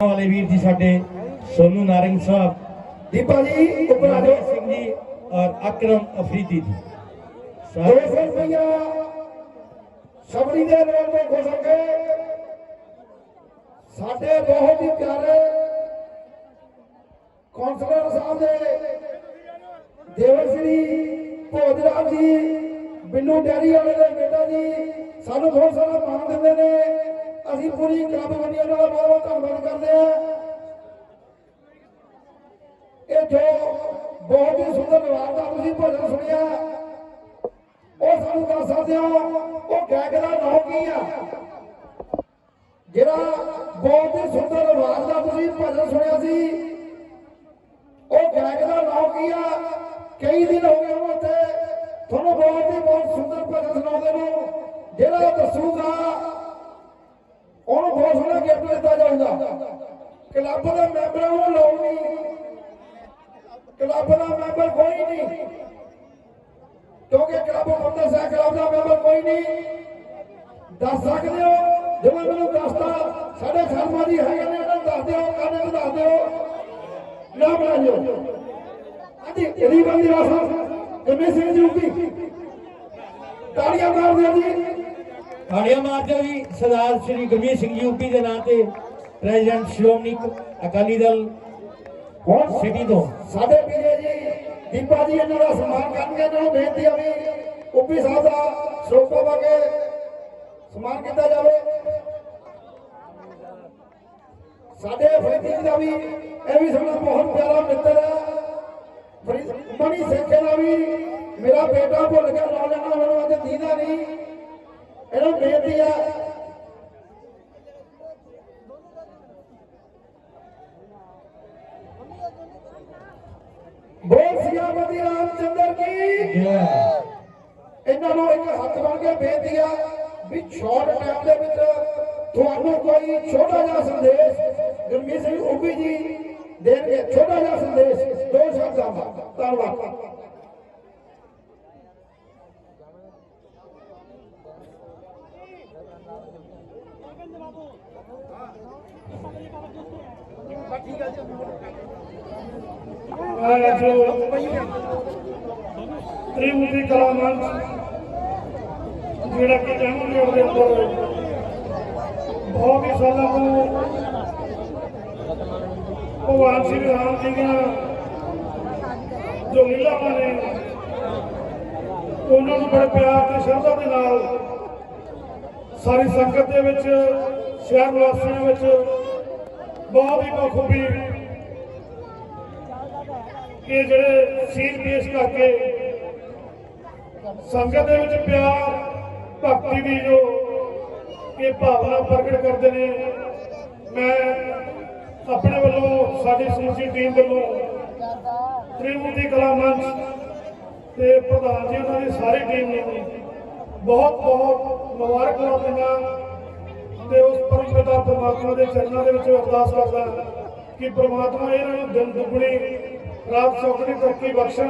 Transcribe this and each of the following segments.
वाले वीर जी साडे सोनू नारंग साहब, दीपा जी उपराजे सिंह जी और अकरम अफरीदी जी। 200 रुपया सबरी दे नाल में खुश हो के साडे बहुत ही प्यारे कौंसलर साहब दे देवर श्री भोजराज जी बिन्नू डेयरी वाले दे बेटा जी सानू बहुत सारा मान दिंदे ने। ਅਸੀਂ पूरी क्लब बनिया का बहुत बहुत धन्यवाद करते हैं। ये जो बहुत ही सुंदर व्यवहार का तुम भोजन सुनिया वो सानू दस सकते हो वो गायक का नाम की है जरा बहुत ही सुंदर व्यवहार का तुम भोजन सुनिया सी वो गायक का नाम की है। कई दिन हो गए उत्थे थोड़ा बहुत ही बहुत सुंदर भोजन सुनाते हो जरा दसूगा बहुत सोना गिफ्ट दिता जाऊगा। क्लब का मैंबर लोग नहीं, क्लब का मैंबर कोई नहीं क्योंकि क्लब बंदा सा क्लब का मैंबर कोई नहीं। दस सकते हो जो मैं मैंने दसता साढ़े शर्मा जी है दस दो कहने को दस दो ना बनाइयो। हाँ जी यदि बंदी गरमीत सिंह जी की तालियां मार दिया जी। तालियां मारते हुए सरदार श्री गरमीत सिंह यूपी के नाम से प्रेसिडेंट श्रोमणी अकाली दल सिटी तो साडे पीजे जी दीपा जी इन्हां दा सम्मान करनगे। इन्हां नूं बेनती है भी उपी साहब दा सरੋਪਾ पा के सम्मान किया जाए। साडे फरीदी दा भी यह भी साडा बहुत प्यारा मित्र है। मनी सेखे दा भी मेरा बेटा भुल गया ला लेना मैनूं अज दीदा नहीं। इन्हों बेनती है बोल सियापति रामचंद्र की इन्हों एक हाथ बन के बेनती है भी शॉर्ट टाइम के कोई छोटा जा संदेश गरमीत सिंह उभी जी देंगे। छोटा जा संदेश दो शब्द धन्यवाद। त्रिमुखी कला मंच जोड़ा कि जन्म रोड के उपर बहुत ही सालों को भगवान श्री राम जी दी जो लीलावां ने उन्होंने बड़े प्यार ते श्रद्धा के नाल सारी संगत दे विच शहर वासियों विच बहुत ही बखूबी ये जड़े सीन पेश करके संगत दे विच प्यार भक्ति की जो ये भावना प्रगट करते हैं। मैं अपने वालों साडी समूची टीम वालों त्रिमुखी कला मंच ते प्रधान जी उन्होंने सारी टीम ने बहुत बहुत मुबारकबाद देना ते उस परम पिता परमात्मा के चरणों के अरदास करदा कि परमात्मा इन्होंने दिन दुगनी रात चौगनी तरक्की बख्शन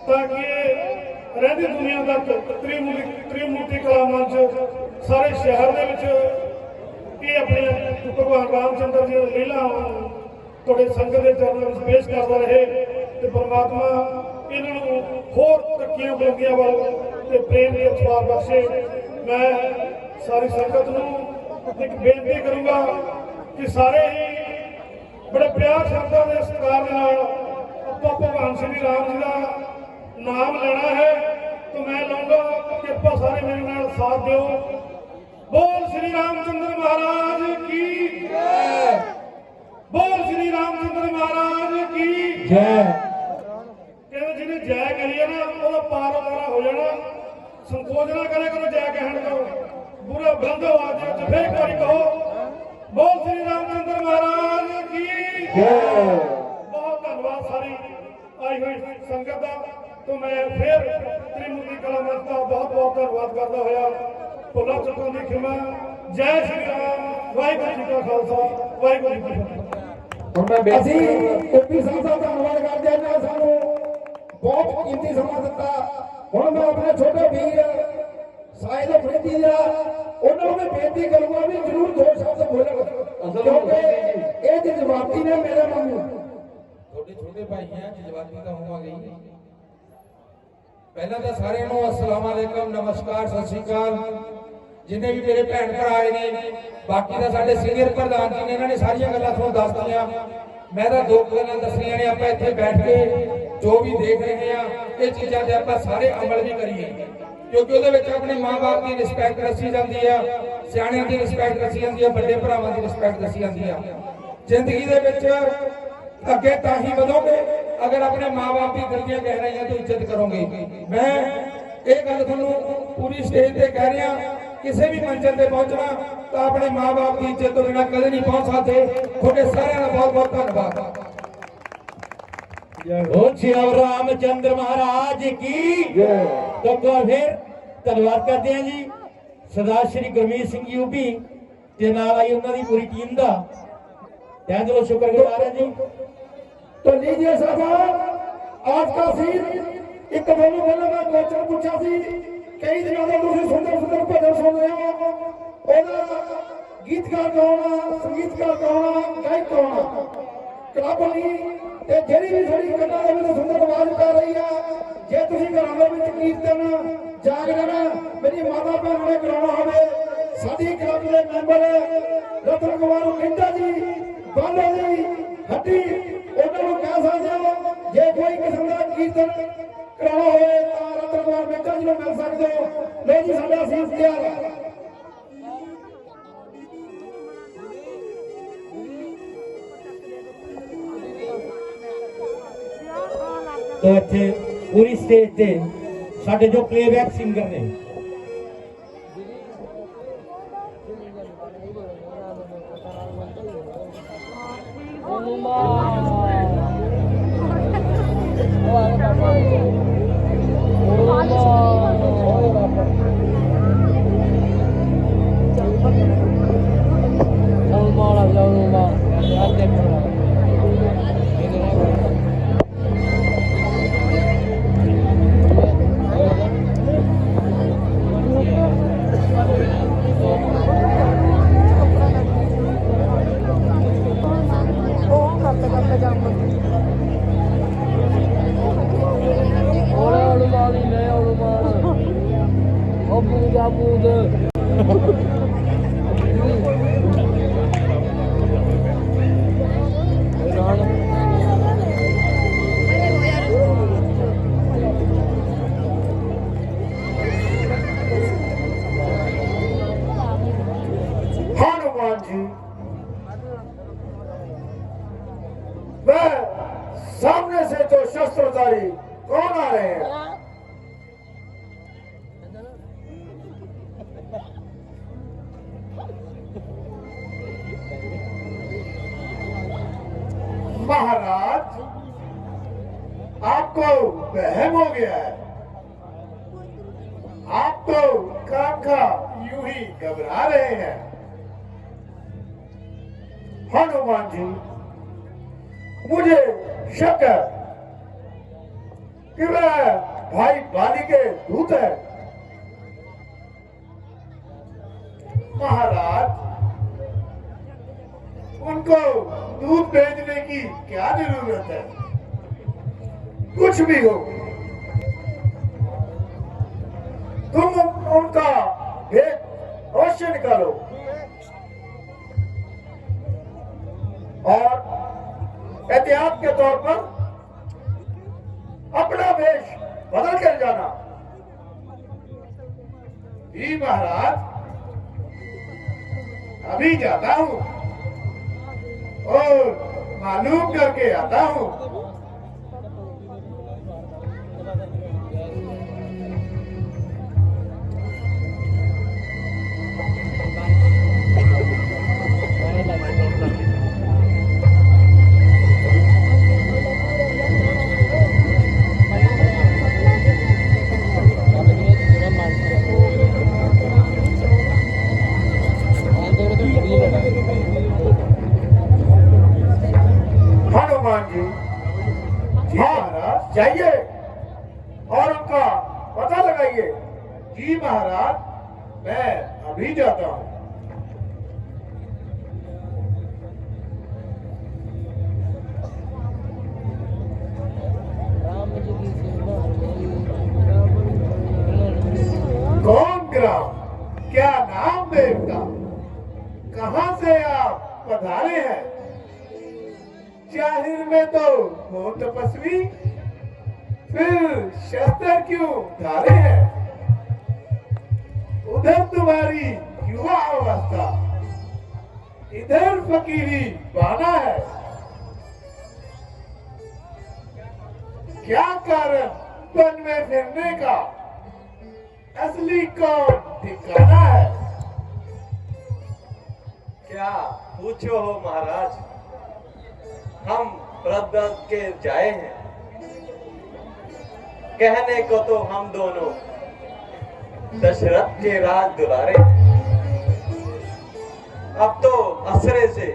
ताकि रहती दुनिया तक त्रिमूर्ति कला मंच सारे शहर के अपने भगवान रामचंद्र जी लीला थोड़े संगत के चरणों में पेश करता रहे तो परमात्मा इन्होंने होर तरक्कियां बुलंदियां वाल प्रेम के अथवार बख्शे। मैं सारी संगत नूं एक बेनती करूंगा कि सारे ही बड़े प्यार शब्दों के सत्कार भगवान श्री राम जी का नाम लेना है तो मैं लाऊंगा कृपा सारे मेरे नाल साथ दो। बोल श्री रामचंद्र महाराज की जय। बोल श्री रामचंद्र महाराज की जय। कहते जिन्हें जय करिए ना वो पार उतारा हो जाना। संकोच ना करे करो जय कहन करो बुरा बंद हो आज फिर एक बार कहो बोल श्री रामचंद्र महाराज की जय। बहुत धन्यवाद सारी आई हुई संगत का। तो मैं फिर त्रिमुखी कला मंच का बहुत बहुत धन्यवाद करता हुआ भुला चुकों की क्षमा। जय श्री राम। वाहिगुरू जी का खालसा वाहिगुरू जी की फतेह। ਅਸੀਂ ਓਪੀ ਸਾਹਿਬ ਦਾ ਧੰਨਵਾਦ ਕਰਦੇ ਹਾਂ ਜਿਨ੍ਹਾਂ ਸਾਨੂੰ ਬਹੁਤ ਕੀਮਤੀ ਸਮਾਂ ਦਿੱਤਾ। ਹੁਣ ਮੈਂ ਆਪਣੇ ਛੋਟੇ ਵੀਰ ਸਾਹਿਲ ਫਰੀਦੀ ਦਾ ਉਹਨਾਂ ਨੂੰ ਬੇਨਤੀ ਕਰੂੰਗਾ ਵੀ ਜ਼ਰੂਰ ਦੋ ਸ਼ਬਦ ਬੋਲਣ। क्योंकि ये जज्बाती ने मेरे वांगू छोटे छोटे भाई हैं जज्बाती तो होवांगे ही। पहला तो सारे अस्सलाम वालेकुम नमस्कार सत श्री अकाल। जिन्हें भी मेरे भैन भरा आए ने बाकी तो साडे सीनियर प्रधान जी ने इन्होंने सारिया गल्लां तुहानूं दस दियां। मैं तो दो गल्लां दसनियां ने आपां इत्थे बैठ के जो भी देख रहे हैं ये चीज़ां ते आपां सारे अमल भी करिए क्योंकि ਉਹਦੇ ਵਿੱਚ अपने माँ बाप की रिस्पैक्ट दसी जाती है, सियाणियां की रिस्पैक्ट दसी जाती है, बड़े भरावां की रिस्पैक्ट दसी जाती है। जिंदगी दे विच अगे तां ही वधोगे अगर अपने माँ बाप की गलतियां कह रहे हैं तो इज्जत करोगे। मैं ये गल तुहानूं पूरी स्टेज पे कह रहा किसी भी मंजिल पे पहुंचना तो अपने माँ बाप की इज्जत तो बिना कदे नहीं पहुंच सकते। थोड़े सारे का बहुत बहुत धन्यवाद। श्री रामचंद्र महाराज की तो फिर धन्यवाद करते हैं जी सरदार श्री गुरमीत सिंह यूपी के नाल आई उन्होंने पूरी टीम का तय दिलों शुक्रगुजार है जी। तो लीजिए साहब आज का सीन एक बोलो बोलो मैं क्वेश्चन पूछा सी कई दिनों से तुम सुंदर सुंदर भजन सुन रहे हो ओदा गीतकार कौन आ संगीतकार कौन आ गायक कौन आ क्लब नहीं ते जेड़ी भी थोड़ी कन्ना दे विच सुंदर आवाज कर रही है जे तुसी घरां दे विच कीर्तन जागरण मेरी माता भैन ने कराउणा होवे साडी क्लब दे मैंबर रतन कुमार मिंटा जी बालो जी हड्डी ਉਹਨਾਂ ਨੂੰ ਕਹਿ ਸਕਦੇ ਹੋ ਜੇ ਕੋਈ ਕਿਸਮ ਦਾ ਕੀਰਤਨ ਕਰਾਉਣਾ ਹੋਵੇ ਤਾਂ ਰਤਨ ਕੁਮਾਰ ਮਿੰਟਾ ਜੀ ਨੂੰ ਮਿਲ ਸਕਦੇ ਹੋ। ਲੋ ਜੀ ਸਾਡਾ ਸੀਸ ਤਿਆਰ ਹੈ। तो इत्थे पूरी स्टेज ते साडे जो प्लेबैक सिंगर ने हनुमान जी वह सामने से जो शस्त्रधारी कौन आ रहे हैं? महाराज आपको वहम हो गया है। आप तो काम का यूं ही घबरा रहे हैं। हनुमान जी मुझे शक है कि वह भाई बाली के दूत है। महाराज उनको दूध भेजने की क्या जरूरत है? कुछ भी हो तुम उनका भेद अवश्य निकालो और एहतियात के तौर पर अपना वेश बदल कर जाना। जी महाराज अभी जाता हूं और मालूम करके आता हूं। हनुमान जी महाराज जाइए और उनका पता लगाइए। जी महाराज मैं अभी जाता हूं। जाहिर में तो हो तपस्वी, फिर शस्त्र क्यों धारे हैं? उधर तुम्हारी युवा अवस्था, इधर फकीरी बाना है। क्या कारण वन में फिरने का? असली कौन ठिकाना है? क्या पूछो हो महाराज, हम प्रदर्द के जाए हैं। कहने को तो हम दोनों दशरथ के राज दुलारे, अब तो असरे से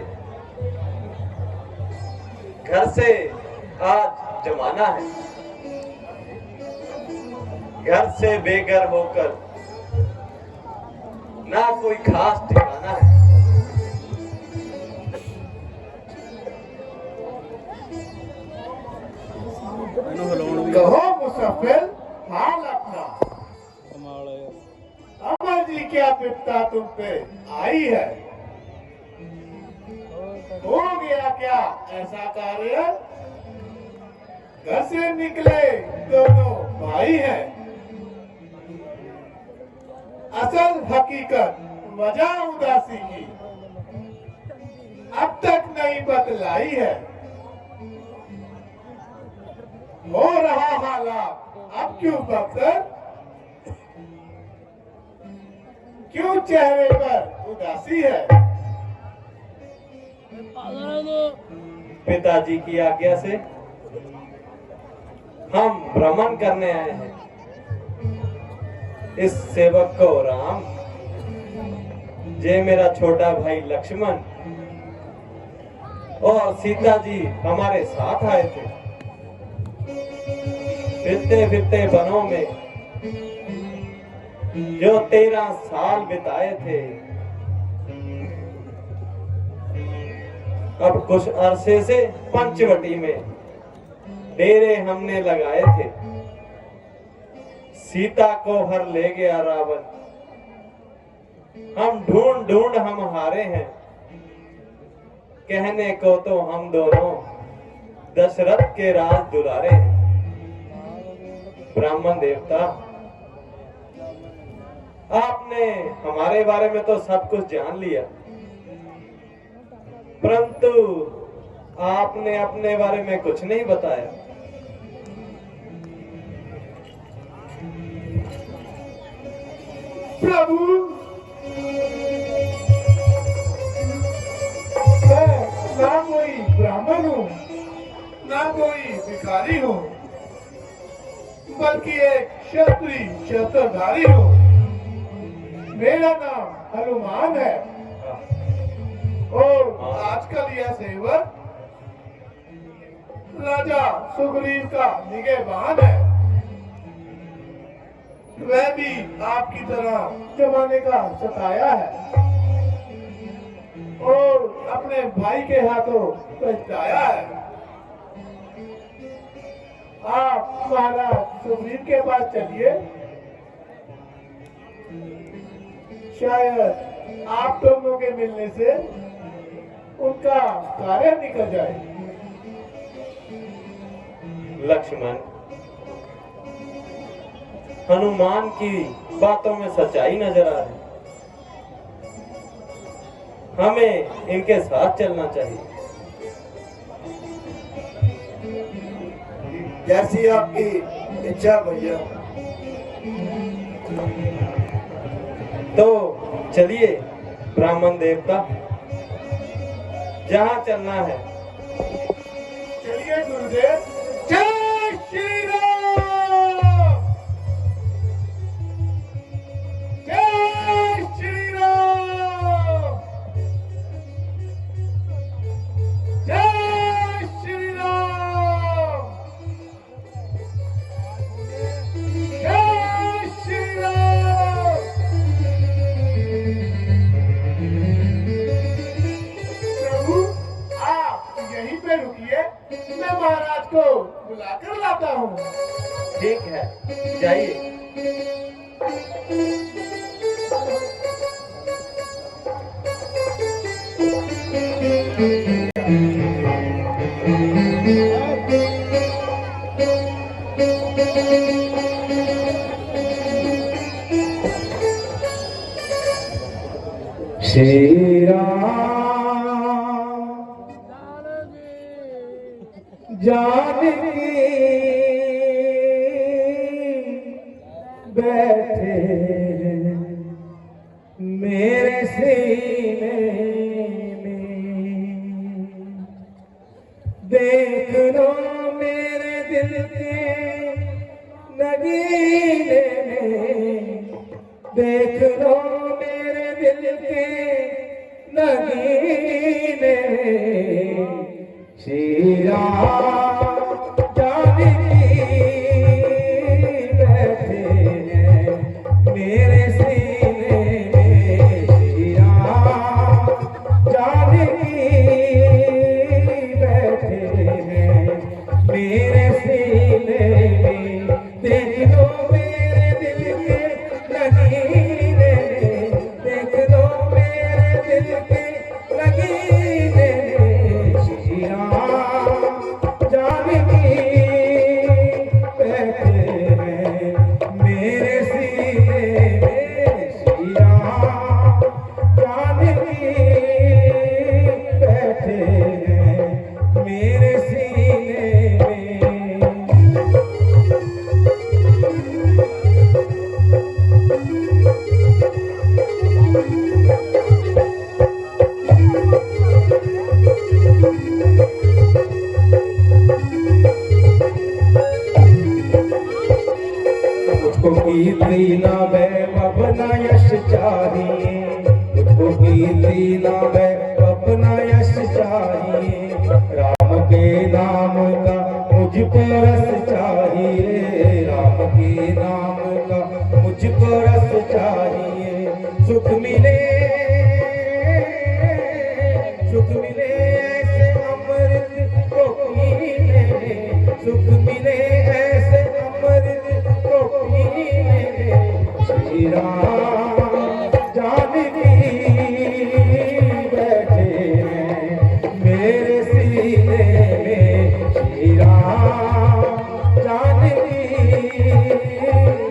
घर से आज जमाना है। घर से बेघर होकर ना कोई खास ठिकाना है। कहो मुसाफिर हाल अपना, अमर जी क्या विपता तुम पे आई है? हो गया क्या ऐसा कार्य? घर से निकले दोनों भाई हैं, असल हकीकत वजह उदासी की अब तक नहीं बतलाई है। हो रहा हालात अब क्यों बख्तर? क्यों चेहरे पर उदासी है? पिताजी की आज्ञा से हम भ्रमण करने आए हैं। इस सेवक को राम, जे मेरा छोटा भाई लक्ष्मण और सीता जी हमारे साथ आए थे। फिरते फिरते वनों में जो 13 साल बिताए थे, अब कुछ अरसे से पंचवटी में डेरे हमने लगाए थे। सीता को हर ले गया रावण, हम ढूंढ ढूंढ हम हारे हैं। कहने को तो हम दोनों दशरथ के राज दुलारे हैं। ब्राह्मण देवता, आपने हमारे बारे में तो सब कुछ जान लिया, परंतु आपने अपने बारे में कुछ नहीं बताया। प्रभु, मैं ना कोई ब्राह्मण हूँ, ना कोई भिखारी हूँ, बल्कि एक क्षत्रिय शस्त्रधारी हूँ। मेरा नाम हनुमान है और आजकल यह सेवक राजा सुग्रीव का निगहबान है। वह भी आपकी तरह जमाने का सताया है और अपने भाई के हाथों पछताया है। आप महाराज सुग्रीव के पास चलिए, शायद आप दोनों के मिलने से उनका कार्य निकल जाए। लक्ष्मण, हनुमान की बातों में सच्चाई नजर आ रही, हमें इनके साथ चलना चाहिए। जैसी आपकी इच्छा भैया। तो चलिए ब्राह्मण देवता, जहाँ चलना है। चलिए गुरुदेव। जय श्री राम, जय श्री राम, जय श्री राम, जय श्री राम। प्रभु, आप यहीं पे रुकिए, मैं महाराज को बुलाकर लाता हूँ। ठीक है, जाइए। जानकी बैठे मेरे सीने में, देख लो मेरे दिल के नगीने में, देख लो मेरे दिल के नगीने में, श्री राम जानकी बैठे हैं मेरे सीने में, श्री राम जानकी बैठे हैं मेरे सीने में, देख लो मेरे दिल के नगीने में, देख लो मेरे दिल के नगीने में, श्री राम जानकी बैठे हैं मेरे सीने में, श्री राम जानकी बैठे हैं मेरे सीने में। मुझको कीर्ति ना वैभव ना यश चाहिए, मुझको कीर्ति ना वैभव ना यश चाहिए, राम के नाम का मुझको रस चाहिए, राम के नाम का मुझको रस चाहिए, सुख मिले ऐसे अमृत को पीने में, सुख मिले ऐसे अमृत को पीने में, श्री राम जानकी बैठे हैं मेरे सीने में, श्री राम जानकी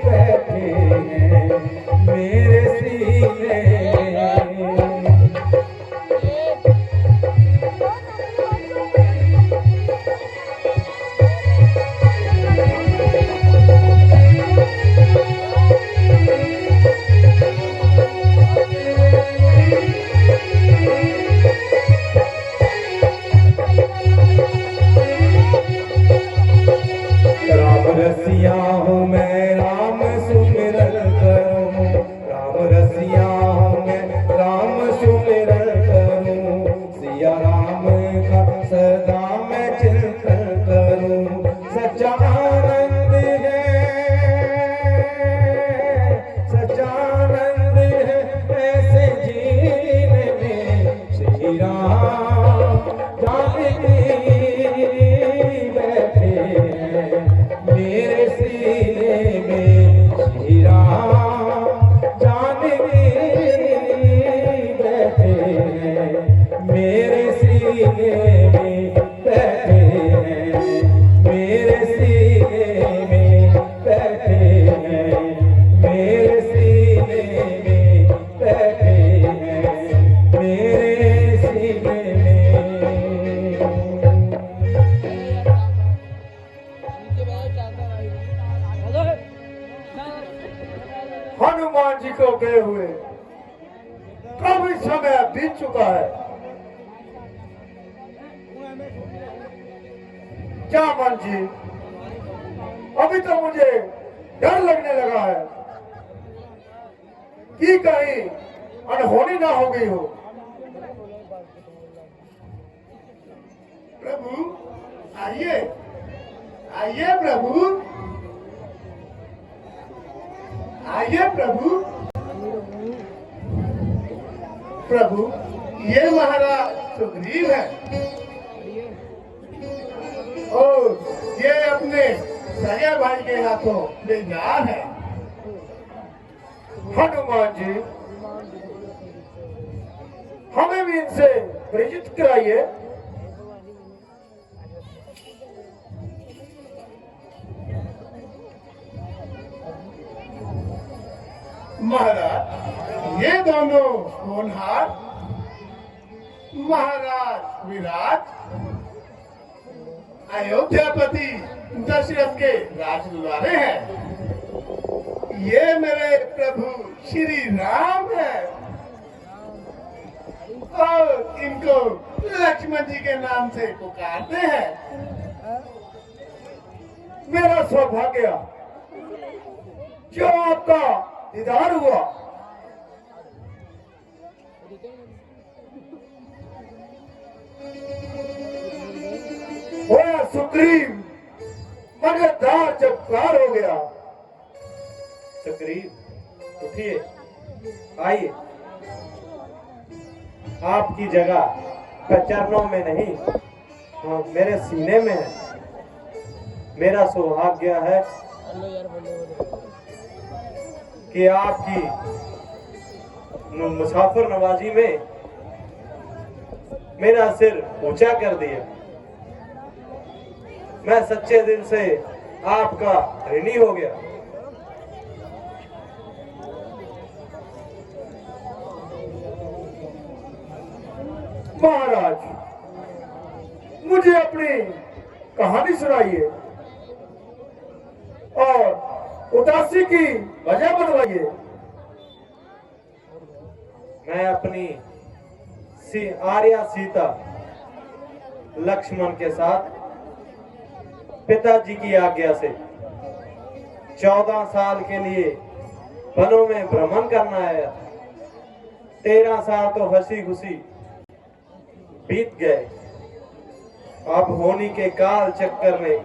बैठे हैं मेरे सीने में। राम रसिया हूँ मैं राम सुमिरन करूँ, राम रसिया हूँ मैं राम सुमिरन करूँ, सिया राम का सदा मैं चिंतन करूँ, सच्चा आनंद है, सच्चा आनंद है ऐसे जीने में, श्री राम जानकी बैठे हैं मेरे सीने में, श्री राम जानकी बैठे हैं मेरे सीने में, बैठे हैं मेरे सीने में, बैठे हैं मेरे सीने में, बैठे हैं मेरे सीने में। हनुमान जी को गए हुए काफी समय बीत चुका है। क्या मन जी, अभी तो मुझे डर लगने लगा है कि कहीं अनहोनी ना हो गई हो। प्रभु आइए, आइए प्रभु, आइए प्रभु। प्रभु ये महाराज सुग्रीव है और ये अपने सगे भाई के हाथों बेजार है। हनुमान जी हमें भी इनसे परिचित कराइए। महाराज ये दोनों होनहार महाराज विराट अयोध्यापति दशरथ के राजदुलारे हैं। ये मेरे प्रभु श्री राम है और इनको लक्ष्मण जी के नाम से पुकारते हैं। मेरा सौभाग्य जो आपका दीदार हुआ। होया सुग्रीव मगर दार जब पार हो गया। सुग्रीव उठिए, आइए। आपकी जगह चरणों में नहीं, हाँ, मेरे सीने में है। मेरा सौभाग्य है कि आपकी मुसाफिर नवाजी में मेरा सिर ऊंचा कर दिया। मैं सच्चे दिल से आपका ऋणी हो गया। महाराज मुझे अपनी कहानी सुनाइए और उदासी की वजह बतलाइए। मैं अपनी आर्या सीता लक्ष्मण के साथ पिताजी की आज्ञा से 14 साल के लिए वनों में भ्रमण करना आया। 13 साल तो हंसी खुशी बीत गए। अब होनी के काल चक्कर में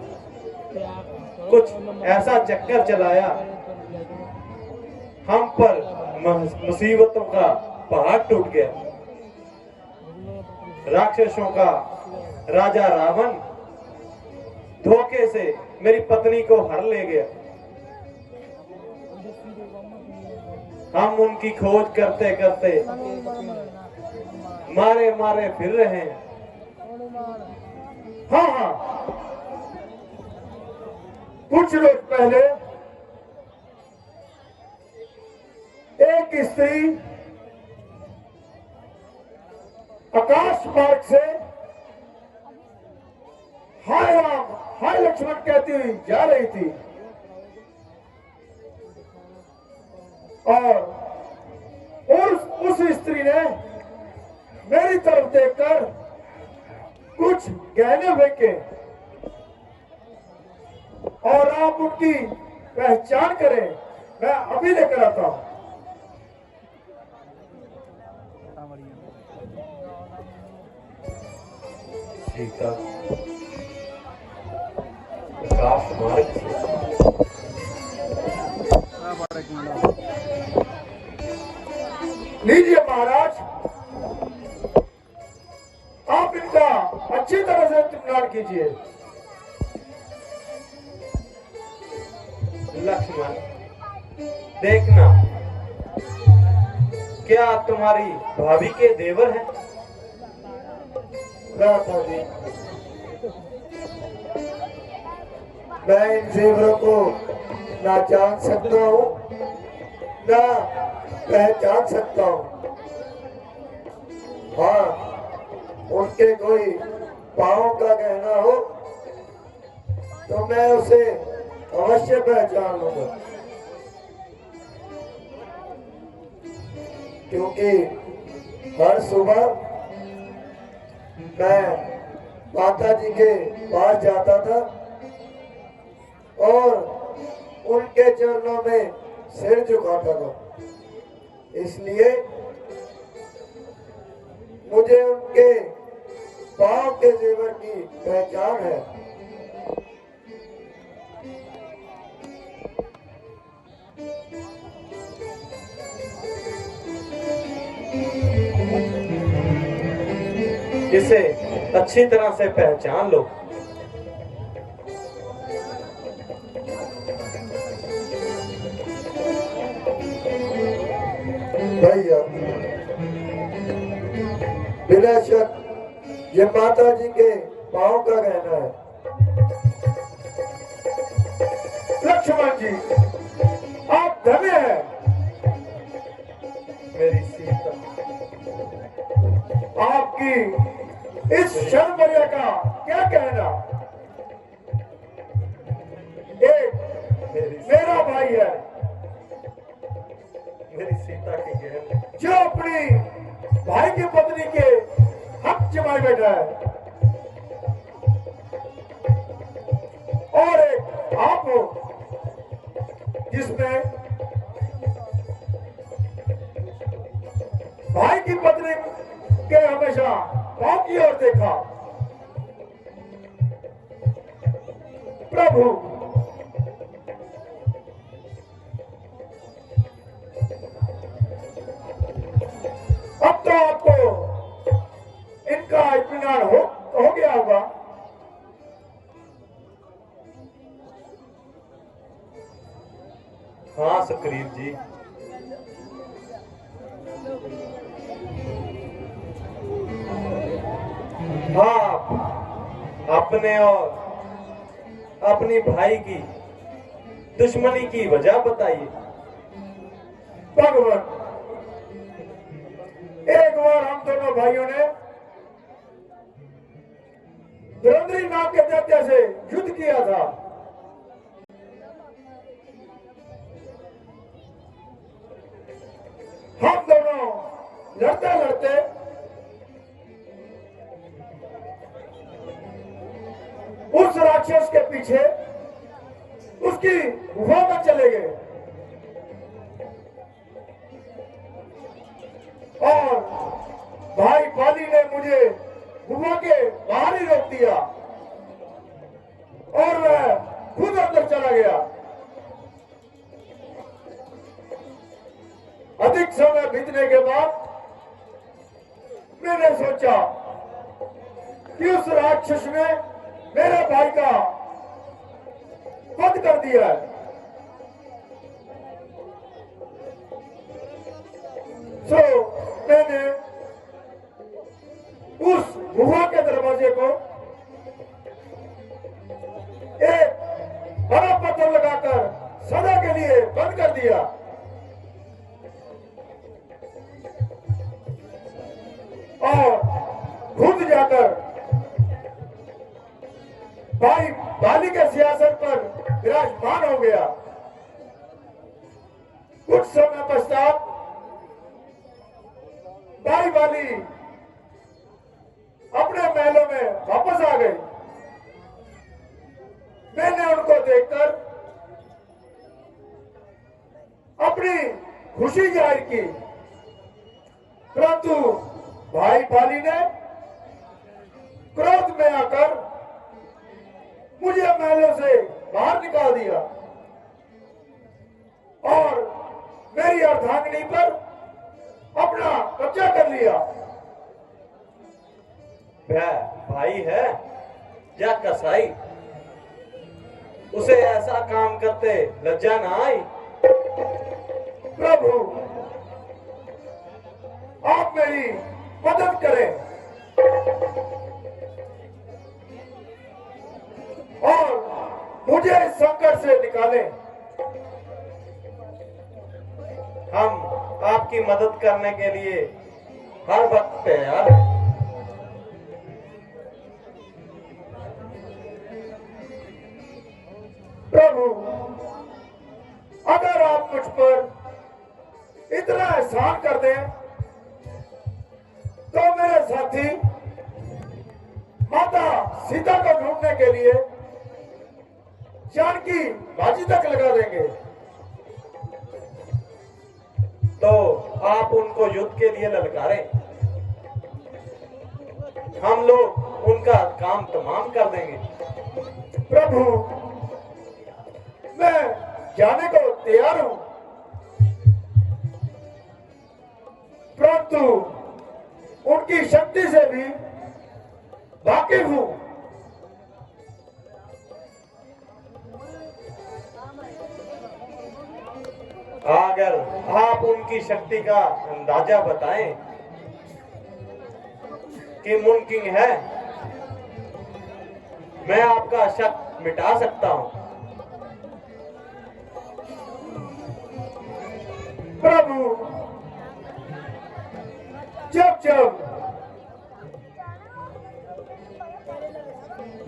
कुछ ऐसा चक्कर चलाया, हम पर मुसीबतों का पहाड़ टूट गया। राक्षसों का राजा रावण धोखे से मेरी पत्नी को हर ले गया। हम उनकी खोज करते करते मारे मारे फिर रहे हैं। हाँ हाँ, कुछ रोज पहले एक स्त्री आकाश मार्ग से हाय राम हाय लक्ष्मण कहती हुई जा रही थी और उस स्त्री ने मेरी तरफ देखकर कुछ गहने फेंके और आप उनकी पहचान करें। मैं अभी लेकर आता हूं। सीता आकाश मार्ग से लीजिए महाराज, आप इनका अच्छी तरह से इत्मीनान कीजिए। लक्ष्मण देखना, क्या तुम्हारी भाभी के देवर हैं? राधा जी, मैं इन जेवरों को ना जान सकता हूँ ना पहचान सकता हूँ। हाँ, उनके कोई पाँव का गहना हो तो मैं उसे अवश्य पहचान लूंगा, क्योंकि हर सुबह मैं माता जी के पास जाता था और उनके चरणों में सिर झुकाता था। इसलिए मुझे उनके पांव के जेवर की पहचान है। इसे अच्छी तरह से पहचान लो। भैया, बिना शक ये माता जी के पांव का गहना है। लक्ष्मण जी, आप धन्य हैं। मेरी सीता, आपकी इस शर्मरिया का क्या कहना? मेरा भाई है, मेरी सीता की बहन, जो अपनी भाई की पत्नी के हक जमाए बैठा है। और एक आप हो जिसमें भाई की पत्नी के हमेशा पांव की ओर देखा। प्रभु अब तो आपको इनका इत्मीनान हो गया होगा। हाँ सुग्रीव जी, आप अपने और अपनी भाई की दुश्मनी की वजह बताइए। भगवान, एक बार हम दोनों भाइयों ने धुरंधरी नाम के दैत्य से युद्ध किया था। हम दोनों लड़ते लड़ते उस राक्षस के पीछे उसकी गुफा में चले गए और भाई पाली ने मुझे गुफा के बाहर ही रोक दिया और वह खुद अंदर चला गया। अधिक समय बीतने के बाद मैंने सोचा कि उस राक्षस ने मेरे भाई का वध कर दिया है। सो मैंने उस गुफा के दरवाजे को एक बड़ा पत्थर लगाकर सदा के लिए बंद कर दिया और खुद जाकर भाई बाली के सियासत पर विराजमान हो गया। कुछ समय पश्चात भाई बाली अपने महलों में वापस आ गए। मैंने उनको देखकर अपनी खुशी जाहिर की, परंतु भाई बाली ने क्रोध में आकर मुझे महलों से बाहर निकाल दिया और मेरी अर्धांगिनी पर अपना कब्जा कर लिया। वह भाई है या कसाई? उसे ऐसा काम करते लज्जा ना आई? प्रभु, आप मेरी मदद करें और मुझे इस संकट से निकालें। हम आपकी मदद करने के लिए हर वक्त तैयार हैं। प्रभु, अगर आप मुझ पर इतना एहसान कर दें तो मेरे साथी माता सीता को ढूंढने के लिए जानकी बाजी तक लगा देंगे। तो आप उनको युद्ध के लिए ललकारें, हम लोग उनका काम तमाम कर देंगे। प्रभु, मैं जाने को तैयार हूं, परंतु उनकी शक्ति से भी वाकिफ हूं। अगर आप उनकी शक्ति का अंदाजा बताएं कि मुमकिन है, मैं आपका शक मिटा सकता हूं। प्रभु, जब जब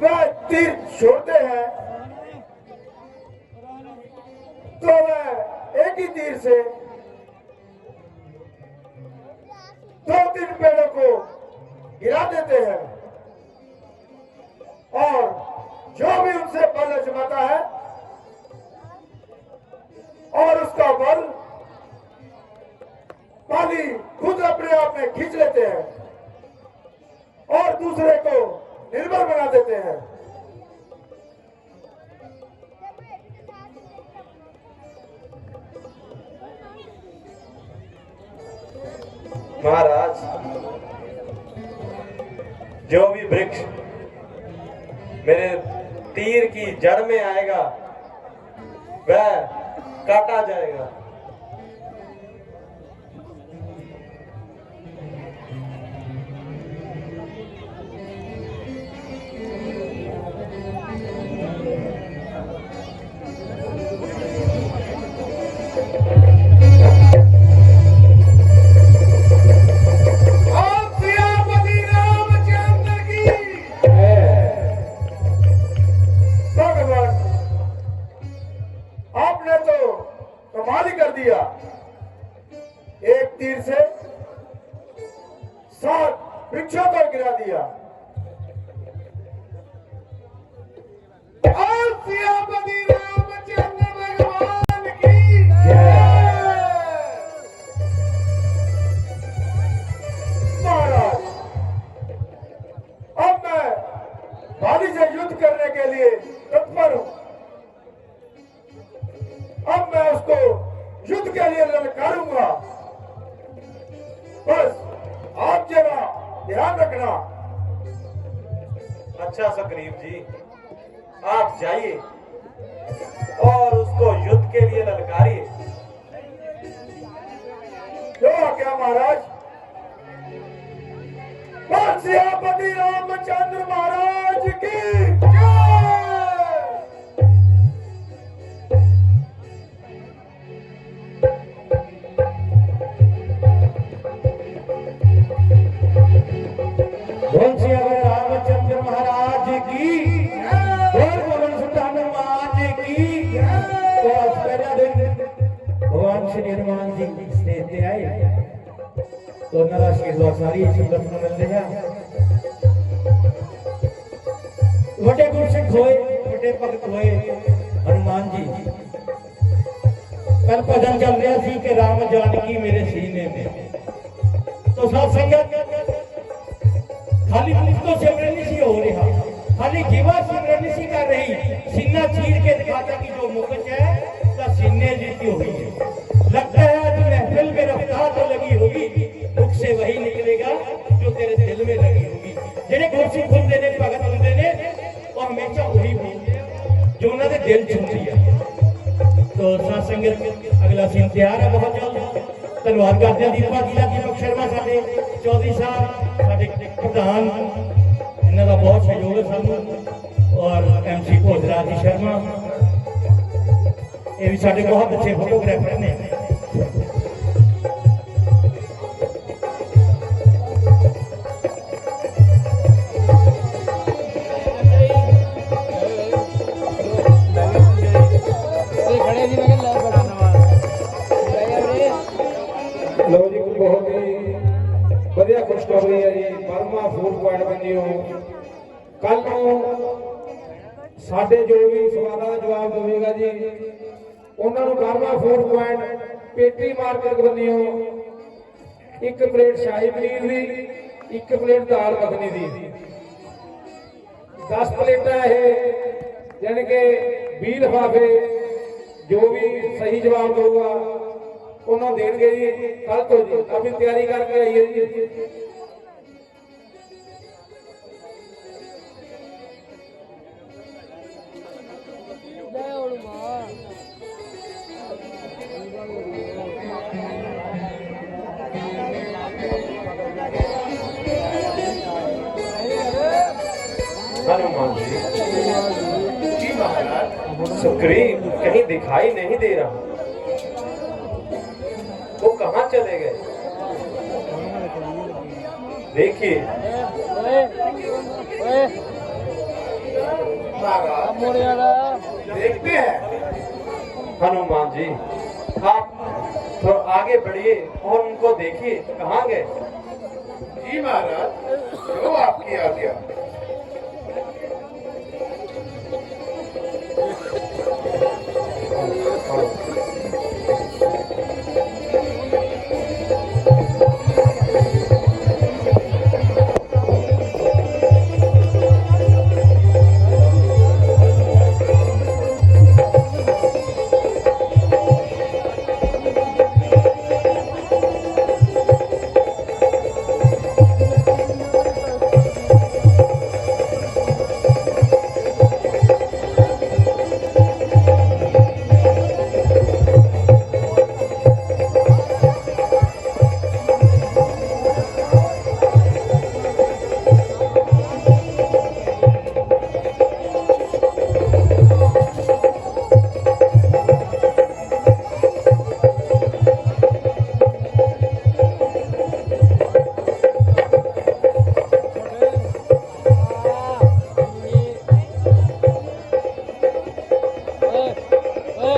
वह तीर छोड़ते हैं तो वह एक ही तीर से 2-3 पेड़ों को गिरा देते हैं और जो भी उनसे बल आजमाता है और उसका बल पाली खुद अपने आप में खींच लेते हैं और दूसरे को निर्भर बना देते हैं। महाराज, जो भी वृक्ष मेरे तीर की जड़ में आएगा वह काटा जाएगा। एक तीर से 7 वृक्षों पर गिरा दिया। सियापति रामचंद्र भगवान की महाराज, अब मैं बाली से युद्ध करने के लिए तत्पर हूं। अब मैं उसको युद्ध के लिए ललकारूंगा। बस आप जरा ध्यान रखना। अच्छा सुग्रीव जी, आप जाइए और उसको युद्ध के लिए ललकारिए। जो आज्ञा महाराज। सियापति रामचंद्र महाराज की जय। बोल सियावर रामचंद्र महाराज की, बोल पवन सुत हनुमान की। तो आज पहला दिन भगवान श्री हनुमान जी स्टेज ते आए तो उन्होंने आशीर्वाद सारी संगत को मिलते हैं। बड़े गुरसिख होए, बड़े भगत होए हनुमान जी। कल भजन चल रहा सी कि राम जानकी मेरे सीने में। तो साथ संगत खाली मुख तो सिमरन नहीं सी हो रहा, खाली जीवा सिमरन नहीं सी कर रही, सीना चीर के दिखाता कि जो मुख है तो सीने जीती हुई है। लगता है आज महफिल में रफ्तार तो लगी होगी, मुख से वही निकलेगा जो तेरे दिल में लगी होगी। जेडे गुरसिख हुंदे ने, भगत हुंदे ने, वो हमेशा वही बोलते हैं जो उन्होंने दिल छूती है। तो साथ संगत अगला सीन तैयार है बहुत जल्द। धन्यवाद करते हैं दीपा जी का, दीपक शर्मा साडे चौधरी साहब साडे प्रधान, इन्हां दा बहुत सहयोग है सानू। और MC भोजराज जी शर्मा, ये भी साडे बहुत अच्छे फोटोग्राफर ने। लो जी, बहुत ही बढ़िया खुशखबरी है जी। बर्मा फूड पॉइंट बनियो कल साडे जो भी सवालों का जवाब देगा जी, उन्होंने बर्मा फूड पॉइंट पेटी मार्केट बनियो 1 प्लेट शाही पनीर की, 1 प्लेट दाल मखनी की, 10 प्लेटा है, यानी कि 20 लिफाफे। जो भी सही जवाब दूंगा उन्होंने देंगे जी कल तो जी। अभी तैयारी करके आइए जी। हनुमान जी, सुग्रीव कहीं दिखाई नहीं दे रहा, वो कहाँ चले गए? देखिए, देखते हैं हनुमान जी, आप तो आगे बढ़िए और उनको देखिए कहाँ गए। जी महाराज, जो आपकी आज्ञा।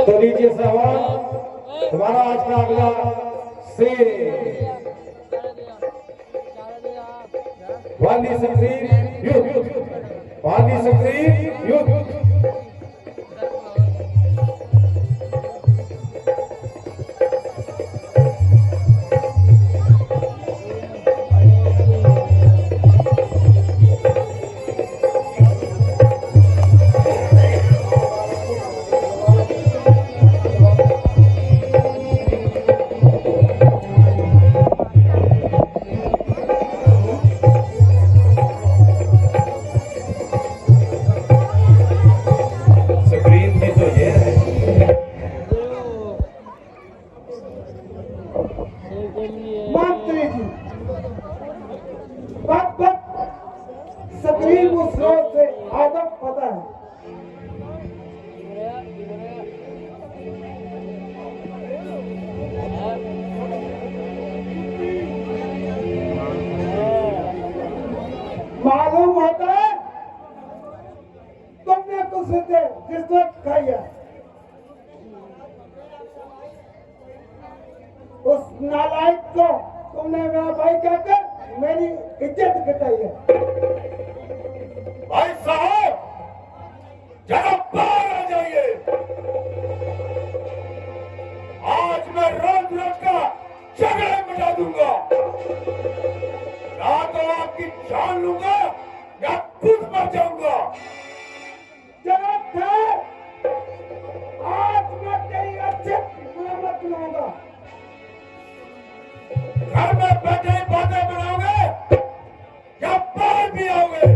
तो लीजिए साहब, हमारा आज का अगला शेर वाली सक्रीर युद्ध, वाली सक्रीर युद्ध। मंत्री जी, बट सक्रीन उस रोज से आदम पता है। मालूम होता है तुमने तो सीधे जिस वक्त खाई है, उस नालायक को तुमने मेरा भाई कहकर मेरी इज्जत घटाई है। भाई साहब, जरा बाहर आ जाइए। आज मैं रोज रोज का झगड़ा मिटा दूंगा। या तो आपकी जान लूंगा या खुद मर जाऊंगा। जरा ठहर, आज मैं तेरी अच्छी मरम्मत लूंगा। घर में बैठे बातें बनाओगे या बाहर भी आओगे?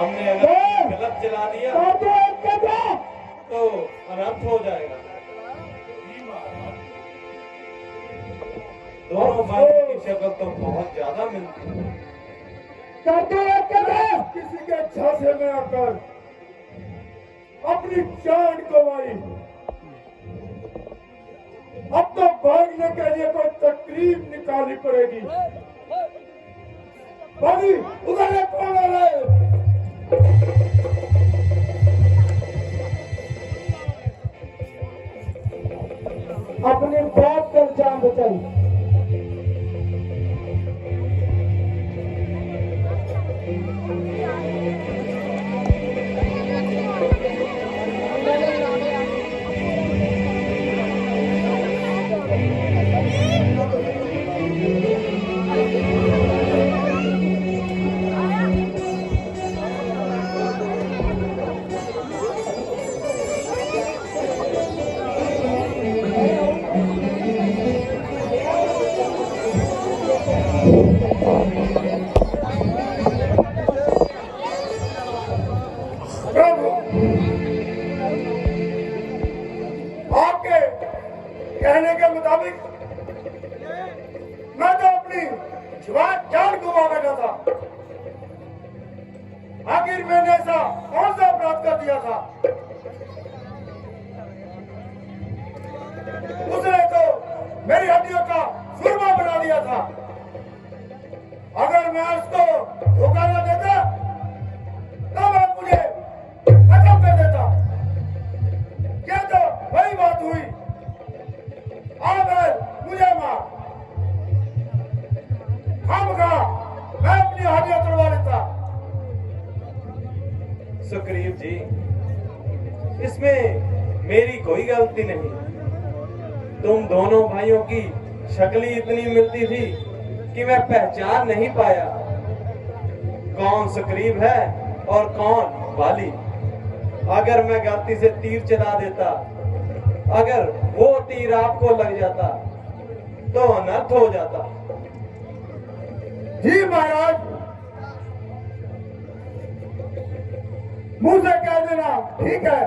हमने अगर गलत चला दिया तो अनर्थ हो जाएगा। दोनों भाइयों की शक्ल तो बहुत ज्यादा मिलती है। किसी के झांसे में आकर अपनी जान गंवाई, अब तो भागने के लिए कोई तकरीब निकालनी पड़ेगी। भागी उधर एक कौन आ रहा है? अपनी बात कर जान बचाई। प्रभु, आपके कहने के मुताबिक मैं तो अपनी जवान जान गंवा बैठा था। आखिर मैंने ऐसा कौन सा अपराध कर दिया था? उसने तो मेरी हड्डियों का सुरमा बना दिया था। अगर मैं उसको धोखा न देता तो वह मुझे खत्म कर देता। क्या तो वही बात हुई। अब मुझे मार खामखा मैं अपनी हड्डियां तोड़वा लेता। सुग्रीव जी, इसमें मेरी कोई गलती नहीं। तुम दोनों भाइयों की शक्ल ही इतनी मिलती थी कि मैं पहचान नहीं पाया कौन सुग्रीव है और कौन वाली। अगर मैं गलती से तीर चला देता, अगर वो तीर आपको लग जाता तो अनर्थ हो जाता। जी महाराज, मुंह से कह देना ठीक है,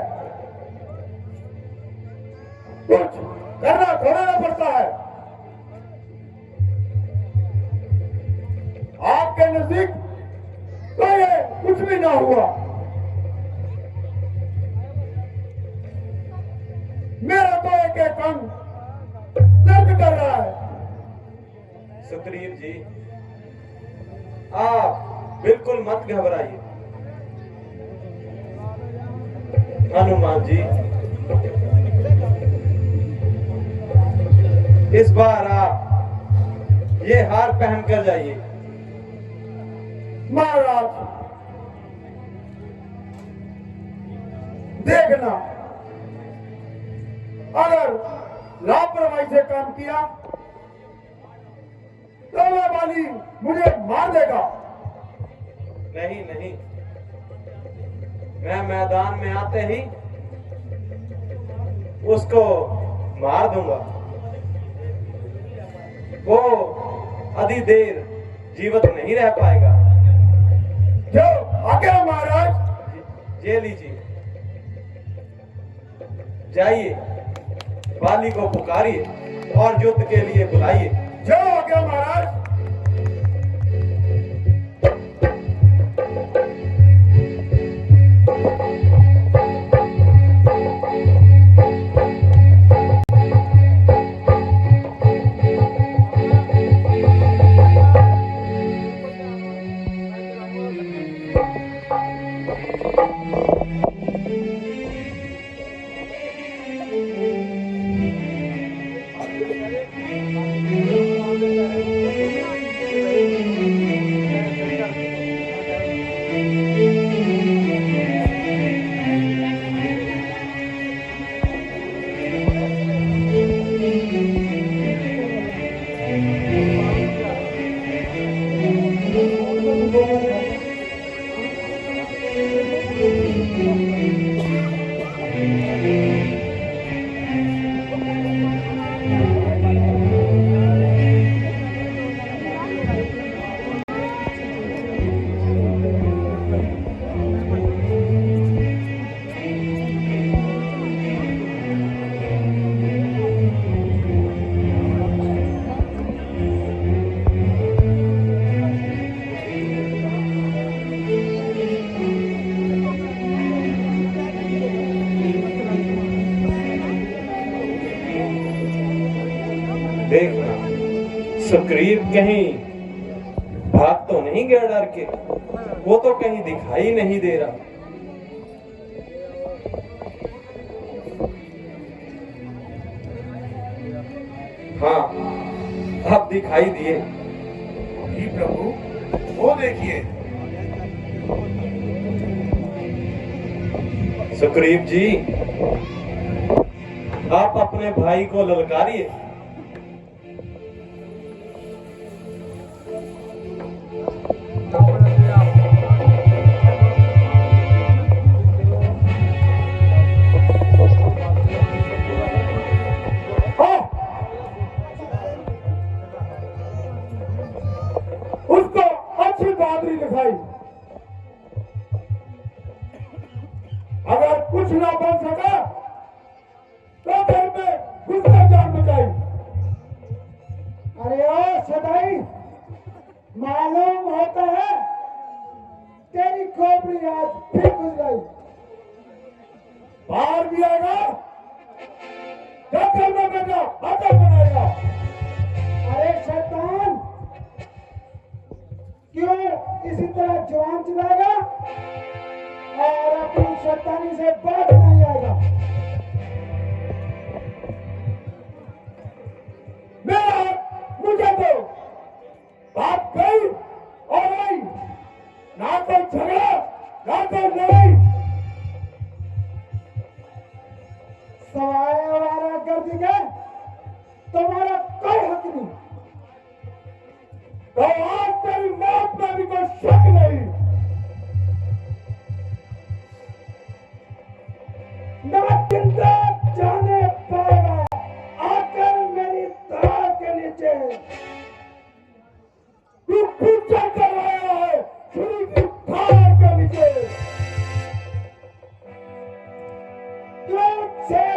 कुछ करना थोड़ा ना पड़ता है। आपके नजदीक तो ये कुछ भी ना हुआ। मेरा तो एक एक अंग दर्द कर रहा है। सुग्रीव जी, आप बिल्कुल मत घबराइए। हनुमान जी, इस बार आप ये हार पहन कर जाइए। महाराज, देखना, अगर लापरवाही से काम किया तो वह वाली मुझे मार देगा। नहीं नहीं, मैं मैदान में आते ही उसको मार दूंगा। वो अधिक देर जीवित नहीं रह पाएगा। जो आगे महाराज, ये लीजिए, जाइए वाली को पुकारिए और युद्ध के लिए बुलाइए। जो आगे महाराज। Thank you. सुग्रीव कहीं भाग तो नहीं गया डर के? वो तो कहीं दिखाई नहीं दे रहा। हाँ, अब दिखाई दिए। जी प्रभु, वो देखिए। सुग्रीव जी, आप अपने भाई को ललकारिए। उसको अच्छी बहादुरी दिखाई। अगर कुछ ना बन सका तो घर में घुसकर जान बचाई। अरे ओ सदाई, मालूम होता है तेरी खोपड़ी आज फिर घुस गई। बाहर भी आएगा, घर में बेटा आता बनाएगा। अरे शैतान, क्यों इसी तरह जवान चलाएगा और अपनी शैतानी से बात नहीं आएगा? मेरा मुझे दो, बात गई और नहीं, ना कोई झगड़ा ना कोई लड़ाई। सवाए वाला कर देंगे, तुम्हारा कोई हक नहीं। तो आज तेरी मौत में भी कोई शक नहीं। ना जिंदा जाने पाएगा आकर मेरी तार के नीचे। तू पूछा करवाया है छुरी की तार के नीचे। तुझसे